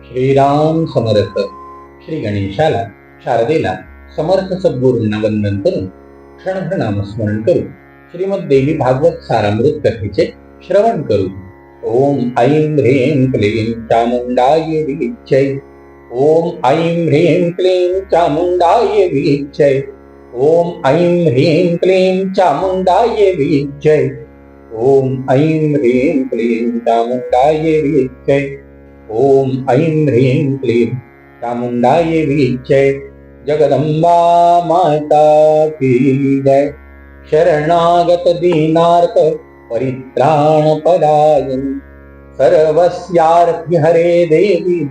श्रीराम समर्थ. श्री गणेशाला, शारदेला, समर्थ सद्गुरूंना वंदन करून क्षणभर नामस्मरण करू. श्रीमद देवी भागवत सारामृत कथेचे श्रवण करू. ओम ऐं ह्रीं क्लीं चामुंडाय विच्चै. ओम ऐं ह्रीं क्लीं चामुंडाय विच्चै. ओम ऐं ह्रीं क्लीं चामुंडाय विच्चै. ओम ऐं ह्रीं क्लीं चामुंडाय विच्चै. ओम ऐं ह्रीं क्लीं चामुंडाय विच्चै. जगदंबा माता की जय. शरणागत दीनार्थ परित्राण परायण सर्वस्यार्थ हरे देवी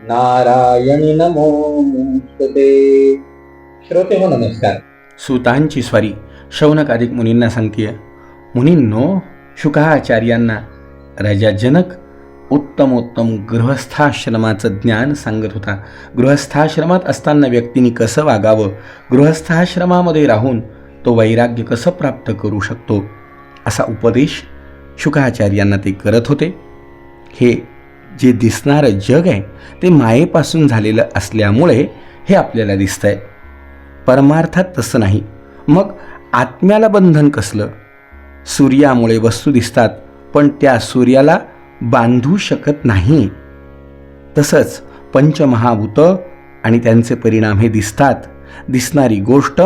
नारायणी नमोस्तुते. श्रोते हो नमस्कार. सूतांची स्वारी शौनकादिक मुनींना सांगतीय. मुनींनो, शुकाचार्यांना राजा जनक उत्तमोत्तम गृहस्थाश्रमाचं ज्ञान सांगत होता. गृहस्थाश्रमात असताना व्यक्तीने कसं वागावं, गृहस्थाश्रमामध्ये राहून तो वैराग्य कसं प्राप्त करू शकतो, असा उपदेश शुकाचार्यांना ते करत होते. हे जे दिसणारं जग आहे ते मायेपासून झालेलं असल्यामुळे हे आपल्याला दिसतंय. परमार्थात तसं नाही. मग आत्म्याला बंधन कसलं? सूर्यामुळे वस्तू दिसतात, पण त्या सूर्याला बांधू शकत नाही. तसंच पंचमहाभूत आणि त्यांचे परिणाम हे दिसतात. दिसणारी गोष्ट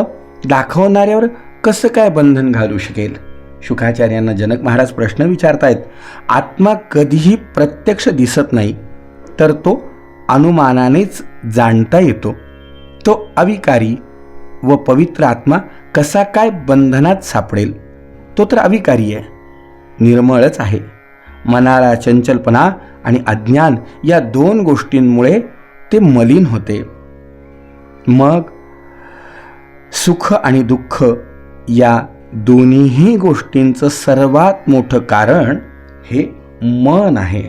दाखवणाऱ्यावर कसं काय बंधन घालू शकेल? शुकाचार्यांना जनक महाराज प्रश्न विचारतायत. आत्मा कधीही प्रत्यक्ष दिसत नाही, तर तो अनुमानानेच जाणता येतो. तो अविकारी व पवित्र आत्मा कसा काय बंधनात सापडेल? तो तर अविकारी आहे, निर्मळच आहे. मनाला चंचलपणा आणि अज्ञान या दोन गोष्टींमुळे ते मलिन होते. मग सुख आणि दुःख या दोन्हीही गोष्टींचं सर्वात मोठं कारण हे मन आहे.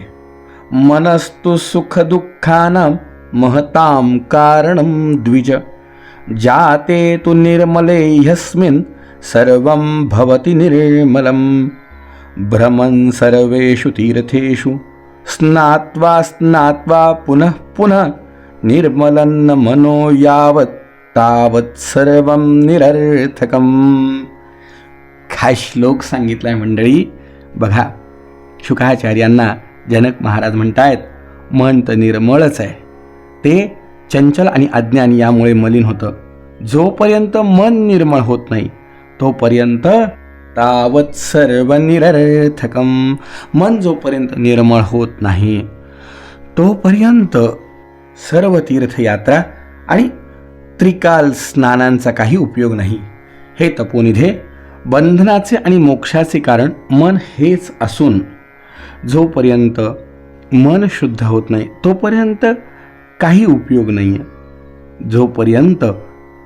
मनस्तु सुख दुःखानां महतां कारणं द्विज. जाते तु निर्मले ह्यस्मिन् सर्वं भवति निर्मलम्. भ्रमन् सर्वेषु तीर्थेषु स्नात्वा स्नात्वा पुनः पुनः निर्मलन्न मनो यावत् तावत् सर्वं निरर्थकम्. काय श्लोक सांगितलाय मंडळी बघा. शुकाचार्यांना जनक महाराज म्हणतायत, मन तर निर्मळच आहे, ते चंचल आणि अज्ञान यामुळे मलिन होतं. जोपर्यंत मन निर्मळ होत नाही तोपर्यंत तावत सर्व निरर्थकम. मन जोपर्यंत निर्मळ होत नाही तोपर्यंत सर्व तीर्थयात्रा आणि त्रिकाल स्नानांचा काही उपयोग नाही. हे तपोनिधे, बंधनाचे आणि मोक्षाचे कारण मन हेच असून जोपर्यंत मन शुद्ध होत नाही तोपर्यंत काही उपयोग नाही आहे. जोपर्यंत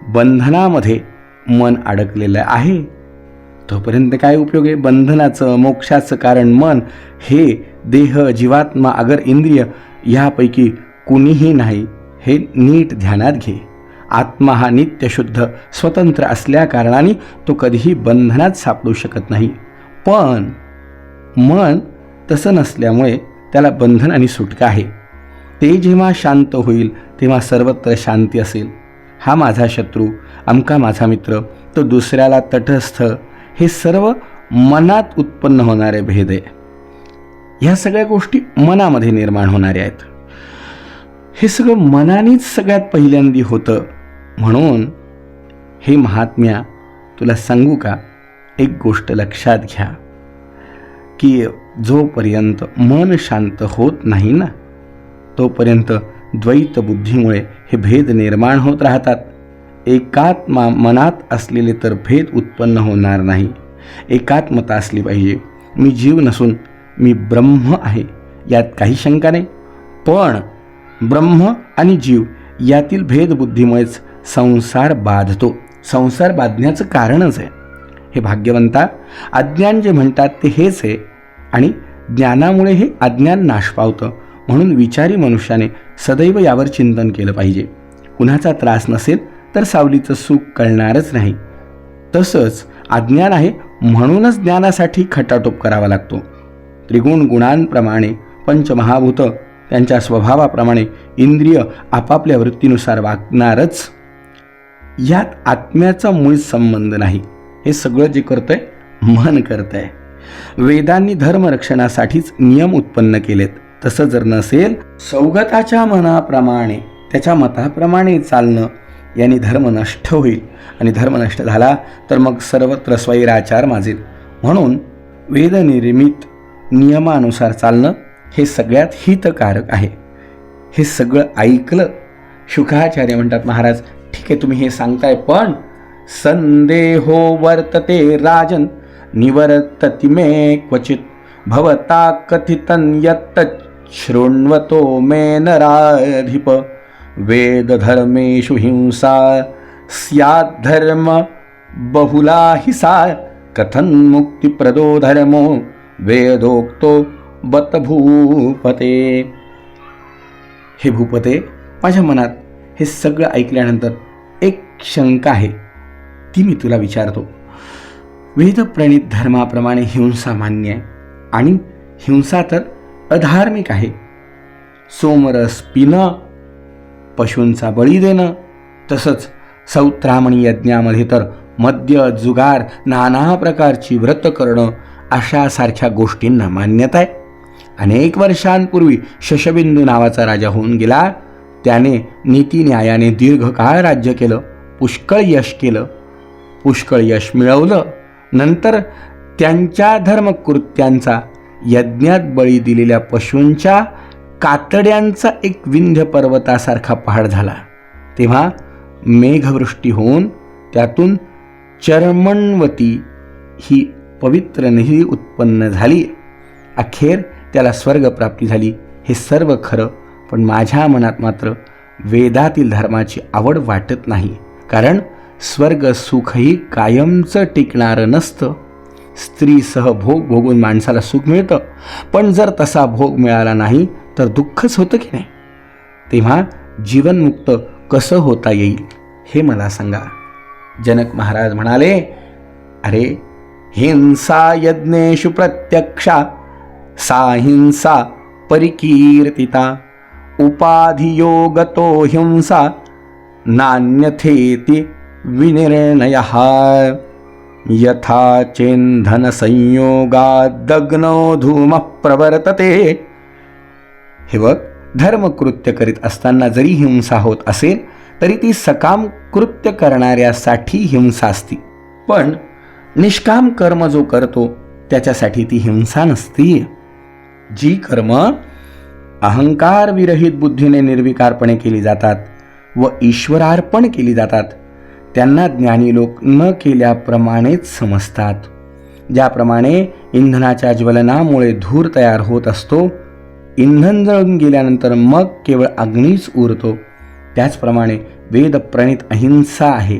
बंधनामध्ये मन अडकलेलं आहे तोपर्यंत काय उपयोग आहे? बंधनाचं मोक्षाचं कारण मन हे देह, जीवात्मा, अगर इंद्रिय यापैकी कुणीही नाही. हे नीट ध्यानात घे. आत्मा हा नित्य शुद्ध स्वतंत्र असल्या कारणाने तो कधीही बंधनात सापडू शकत नाही. पण मन तसं नसल्यामुळे त्याला बंधन आणि सुटका आहे. ते जेव्हा शांत होईल तेव्हा सर्वत्र शांती असेल. हा माझा शत्रू, अमका माझा मित्र, तो दुसऱ्याला तटस्थ, हे सर्व मनात उत्पन्न होणारे भेद आहे. ह्या सगळ्या गोष्टी मनामध्ये निर्माण होणाऱ्या आहेत. हे सगळं मनानेच सगळ्यात पहिल्यांदी होतं. म्हणून हे महात्म्या तुला सांगू का, एक गोष्ट लक्षात घ्या की जोपर्यंत मन शांत होत नाही ना तोपर्यंत द्वैत बुद्धीमुळे हे भेद निर्माण होत राहतात. एकात्मा मनात असलेले तर भेद उत्पन्न होणार नाही. एकात्मता असली पाहिजे. मी जीव नसून मी ब्रह्म आहे यात काही शंका नाही. पण ब्रह्म आणि जीव यातील भेदबुद्धीमुळेच संसार बाधतो. संसार बाधण्याचं कारणच आहे. हे भाग्यवंता, अज्ञान जे म्हणतात ते हेच आहे आणि ज्ञानामुळे हे अज्ञान नाश पावतं. म्हणून विचारी मनुष्याने सदैव यावर चिंतन केलं पाहिजे. कुणाचा त्रास नसेल तर सावलीचं सुख कळणारच नाही. तसंच अज्ञान आहे म्हणूनच ज्ञानासाठी खटाटोप करावा लागतो. त्रिगुण गुणांप्रमाणे पंचमहाभूत त्यांच्या स्वभावाप्रमाणे इंद्रिय आपापल्या वृत्तीनुसार वागणारच. यात आत्म्याचा मूळ संबंध नाही. हे सगळं जे करतंय मन करतंय. वेदांनी धर्मरक्षणासाठीच नियम उत्पन्न केलेत. तसं जर नसेल, सौगताच्या मनाप्रमाणे त्याच्या मताप्रमाणे चालणं याने धर्म नष्ट होईल, आणि धर्म नष्ट झाला तर मग सर्वत्र स्वैराचार माजेल. म्हणून वेदनिर्मित नियमानुसार चालणं हे सगळ्यात हितकारक आहे. हे सगळं ऐकलं. शुकाचार्य म्हणतात, महाराज ठीक आहे तुम्ही हे सांगताय, पण संदेहो वर्तते राजन निवर्तति मे क्वचित भवता कथितं यत् शृण्वतो मे नराधिप वेदधर्मेषु हिंसा स्याद्धर्म बहुला हि सा कथं मुक्तिप्रदो धर्मो वेदोक्तो बत भूपते. हे भूपते, माझ्या मनात हे सगळं ऐकल्यानंतर एक शंका आहे, ती मी तुला विचारतो. वेदप्रणित धर्माप्रमाणे हिंसा मान्य आहे, आणि हिंसा तर अधार्मिक आहे. सोमरस पिणं, पशूंचा बळी देणं, तसंच सौत्रामणी यज्ञामध्ये तर मद्य, जुगार, नाना प्रकारची व्रत करणं अशासारख्या गोष्टींना मान्यता आहे. अनेक वर्षांपूर्वी शशबिंदू नावाचा राजा होऊन गेला. त्याने नीतिन्यायाने दीर्घकाळ राज्य केलं, पुष्कळ यश केलं, पुष्कळ यश मिळवलं. नंतर त्यांच्या धर्मकृत्यांचा यज्ञात बळी दिलेल्या पशूंच्या कातड्यांचा एक विंध्य पर्वतासारखा पहाड झाला. तेव्हा मेघवृष्टी होऊन त्यातून चर्मणवती ही पवित्र नदी उत्पन्न झाली. अखेर त्याला स्वर्गप्राप्ती झाली. हे सर्व खरं, पण माझ्या मनात मात्र वेदातील धर्माची आवड वाटत नाही. कारण स्वर्ग सुखही कायमचं टिकणारं नसतं. स्त्रीसह भोग भोगून माणसाला सुख मिळतं, पण जर तसा भोग मिळाला नाही तर दुःखच होतं की नाही. तेव्हा जीवनमुक्त कसं होता येईल हे मला सांगा. जनक महाराज म्हणाले, अरे हिंसा यज्ञेषु प्रत्यक्षा सा हिंसा परिकीर्तिता उपाधियोगतो हिंसा नान्यथेति विनिर्णयः यथा चेंधन संयोगादग्नो धूमः प्रवर्तते. हे बघ, धर्मकृत्य करीत असताना जरी हिंसा होत असेल तरी ती सकाम कृत्य करणाऱ्यासाठी हिंसा असती, पण निष्काम कर्म जो करतो त्याच्यासाठी ती हिंसा नसती. जी कर्म अहंकार विरहित बुद्धीने निर्विकारपणे केली जातात व ईश्वरार्पण केली जातात त्यांना ज्ञानी लोक न केल्याप्रमाणेच समजतात. ज्याप्रमाणे इंधनाच्या ज्वलनामुळे धूर तयार होत असतो, इंधन जळून गेल्यानंतर मग केवळ अग्नीच उरतो, त्याचप्रमाणे वेदप्रणित अहिंसा आहे.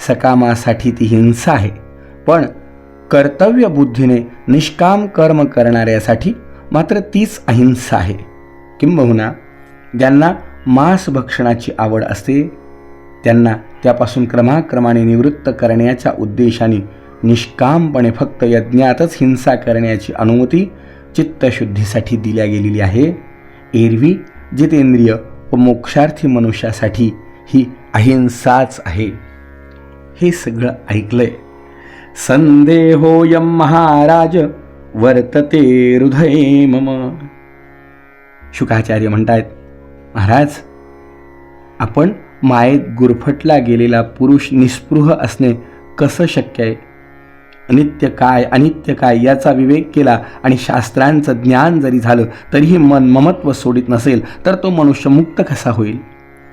सकामासाठी ती हिंसा आहे, पण कर्तव्य बुद्धीने निष्काम कर्म करणाऱ्यासाठी मात्र तीच अहिंसा आहे. किंबहुना ज्यांना मांस भक्षणाची आवड असते त्यांना त्यापासून क्रमाक्रमाने निवृत्त करण्याच्या उद्देशाने निष्कामपणे फक्त यज्ञातच हिंसा करण्याची अनुमती चित्तशुद्धीसाठी दिल्या गेलेली आहे. एरवी जितेंद्रिय व मोक्षार्थी मनुष्यासाठी ही अहिंसाच आहे. हे सगळं ऐकलंय. संदेहोयम महाराज वर्तते हृदये मम. शुकाचार्य म्हणतायत, महाराज आपण मायेत गुरफटला गेलेला पुरुष निस्पृह असणे कसं शक्य आहे? नित्य काय अनित्य काय याचा विवेक केला आणि शास्त्रांचं ज्ञान जरी झालं तरीही मन ममत्व सोडित नसेल तर तो मनुष्य मुक्त कसा होईल?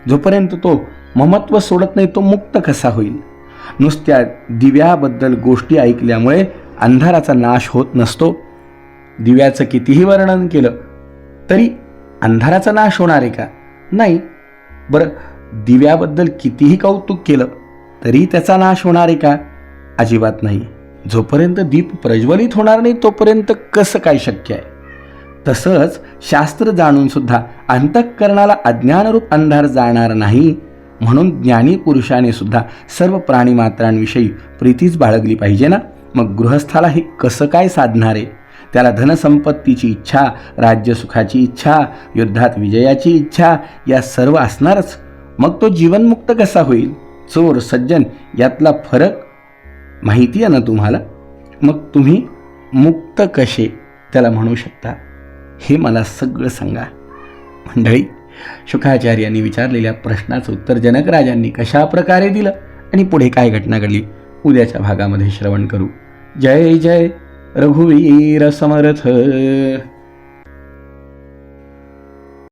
जोपर्यंत तो ममत्व सोडत नाही तो मुक्त कसा होईल? नुसत्या दिव्याबद्दल गोष्टी ऐकल्यामुळे अंधाराचा नाश होत नसतो. दिव्याचं कितीही वर्णन केलं तरी अंधाराचा नाश होणार आहे का? नाही. बरं, दिव्याबद्दल कितीही कौतुक केलं तरी त्याचा नाश होणार आहे का? अजिबात नाही. जोपर्यंत दीप प्रज्वलित होणार नाही तोपर्यंत कसं काय शक्य आहे? तसंच शास्त्र जाणून सुद्धा अंतःकरणाला अज्ञानरूप अंधार जाणार नाही, म्हणून ज्ञानी पुरुषाने सुद्धा सर्व प्राणीमात्रांविषयी प्रीतीच बाळगली पाहिजे ना. मग गृहस्थाला हे कसं काय साधणार आहे? त्याला धनसंपत्तीची इच्छा, राज्यसुखाची इच्छा, युद्धात विजयाची इच्छा या सर्व असणारच. मग तो जीवनमुक्त कसा होईल? चोर सज्जन यातला फरक माहिती आहे ना तुम्हाला? मग तुम्ही मुक्त कसे त्याला म्हणू शकता, हे मला सगळं सांगा. मंडळी, शुकाचार्यांनी विचारलेल्या प्रश्नाचं उत्तर जनक राजांनी कशा प्रकारे दिलं आणि पुढे काय घटना घडली उद्याच्या भागामध्ये श्रवण करू. जय जय रघुवीर समर्थ.